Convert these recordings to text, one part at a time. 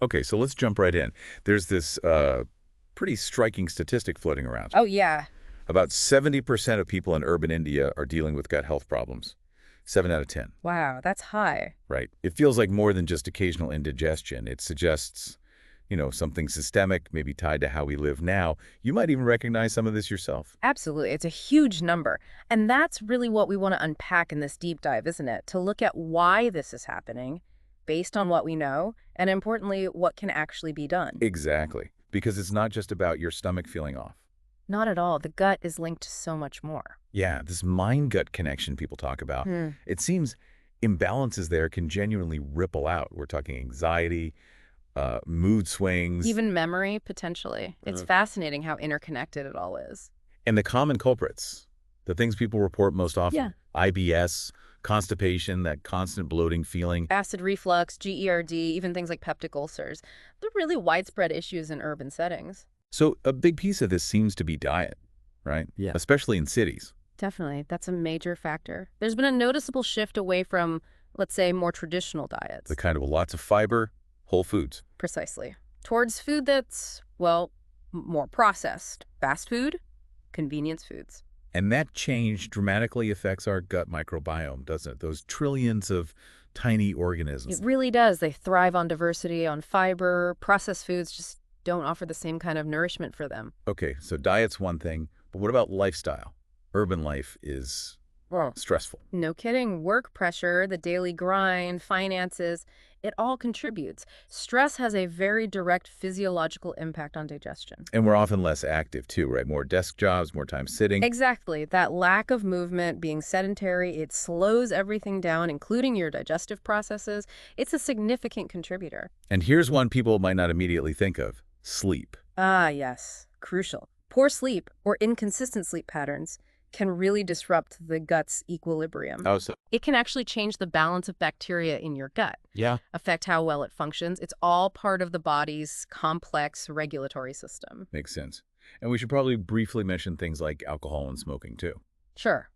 Okay, so let's jump right in. There's this pretty striking statistic floating around. Oh, yeah. About 70% of people in urban India are dealing with gut health problems. 7 out of 10, Wow, that's high. right? It feels like more than just occasional indigestion. It suggests, something systemic, maybe tied to how we live now. You might even recognize some of this yourself. Absolutely. It's a huge number. And that's really what we want to unpack in this deep dive, isn't it? To look at why this is happening based on what we know, and importantly, what can actually be done. Exactly. Because it's not just about your stomach feeling off. Not at all. The gut is linked to so much more. Yeah, this mind-gut connection people talk about. Hmm. It seems imbalances there can genuinely ripple out. We're talking anxiety, mood swings, Even memory, potentially. It's fascinating how interconnected it all is. and the common culprits, the things people report most Yeah. often, IBS, constipation, that constant bloating feeling. Acid reflux, GERD, even things like peptic ulcers. They're really widespread issues in urban settings. So a big piece of this seems to be diet, right? Yeah. Especially in cities. Definitely. That's a major factor. There's been a noticeable shift away from, let's say, more traditional diets. The kind of lots of fiber, whole foods. Precisely. Towards food that's, well, more processed. Fast food, convenience foods. And that change dramatically affects our gut microbiome, doesn't it? Those trillions of tiny organisms. It really does. They thrive on diversity, on fiber. Processed foods just don't offer the same kind of nourishment for them. Okay, so diet's one thing, but what about lifestyle? Urban life is Well, stressful. no kidding. Work pressure, the daily grind, finances, it all contributes. Stress has a very direct physiological impact on digestion. And we're often less active too, right? More desk jobs, more time sitting. Exactly. That lack of movement, being sedentary, it slows everything down, including your digestive processes. It's a significant contributor. And here's one people might not immediately think of: sleep. Ah, yes. Crucial. Poor sleep or inconsistent sleep patterns can really disrupt the gut's equilibrium. Oh, so It can actually change the balance of bacteria in your gut, yeah. affect how well it functions. It's all part of the body's complex regulatory system. Makes sense. And we should probably briefly mention things like alcohol and smoking too. Sure,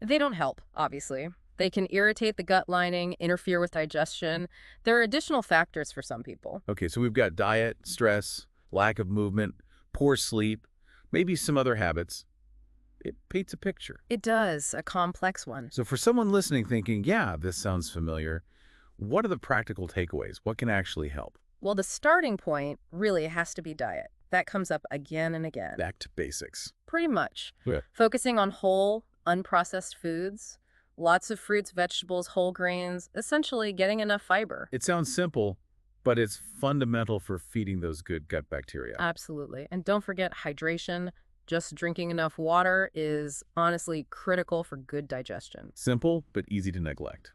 they don't help, obviously. They can irritate the gut lining, interfere with digestion. There are additional factors for some people. Okay, so we've got diet, stress, lack of movement, poor sleep, maybe some other habits. It paints a picture. It does, a complex one. So for someone listening thinking, yeah, this sounds familiar, what are the practical takeaways? What can actually help? Well, the starting point really has to be diet. That comes up again and again. Back to basics. Pretty much. Yeah. Focusing on whole, unprocessed foods, lots of fruits, vegetables, whole grains, essentially getting enough fiber. It sounds simple, but it's fundamental for feeding those good gut bacteria. Absolutely. And don't forget hydration. Just drinking enough water is honestly critical for good digestion. Simple, but easy to neglect.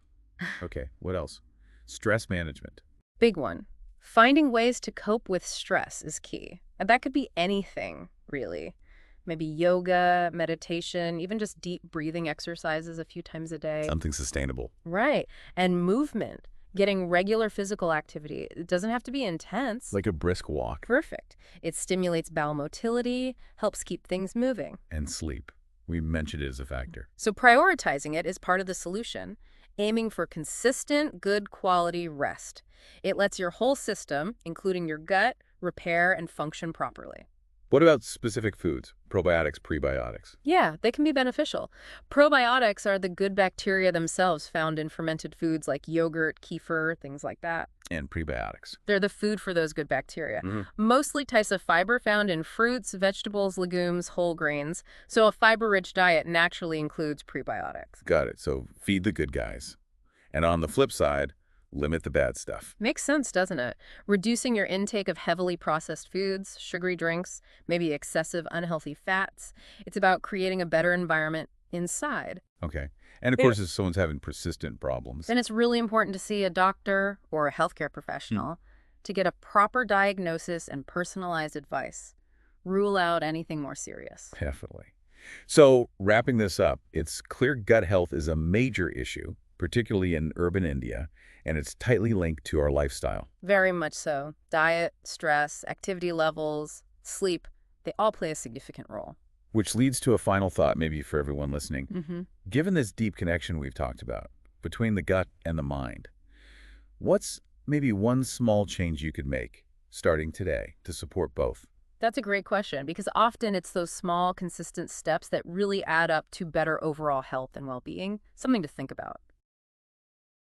Okay, what else? Stress management. Big one. Finding ways to cope with stress is key. And that could be anything, really. Maybe yoga, meditation, even just deep breathing exercises a few times a day. Something sustainable. Right. And movement. Getting regular physical activity. It doesn't have to be intense. Like a brisk walk. Perfect. It stimulates bowel motility, helps keep things moving. And sleep. We mentioned it as a factor. So prioritizing it is part of the solution, aiming for consistent, good quality rest. It lets your whole system, including your gut, repair and function properly. What about specific foods? Probiotics, prebiotics. Yeah, they can be beneficial. Probiotics are the good bacteria themselves found in fermented foods like yogurt, kefir, things like that. And prebiotics. They're the food for those good bacteria. Mm-hmm. Mostly types of fiber found in fruits, vegetables, legumes, whole grains. So a fiber-rich diet naturally includes prebiotics. Got it. So feed the good guys. And on the flip side, limit the bad stuff. Makes sense, doesn't it? Reducing your intake of heavily processed foods, sugary drinks, maybe excessive unhealthy fats. It's about creating a better environment inside. Okay. And of course, if someone's having persistent problems. Then it's really important to see a doctor or a healthcare professional to get a proper diagnosis and personalized advice. Rule out anything more serious. Definitely. So wrapping this up, it's clear gut health is a major issue, particularly in urban India, and it's tightly linked to our lifestyle. Very much so. Diet, stress, activity levels, sleep, they all play a significant role. Which leads to a final thought maybe for everyone listening. Mm-hmm. Given this deep connection we've talked about between the gut and the mind, what's maybe one small change you could make, starting today, to support both? That's a great question because often it's those small, consistent steps that really add up to better overall health and well-being. Something to think about.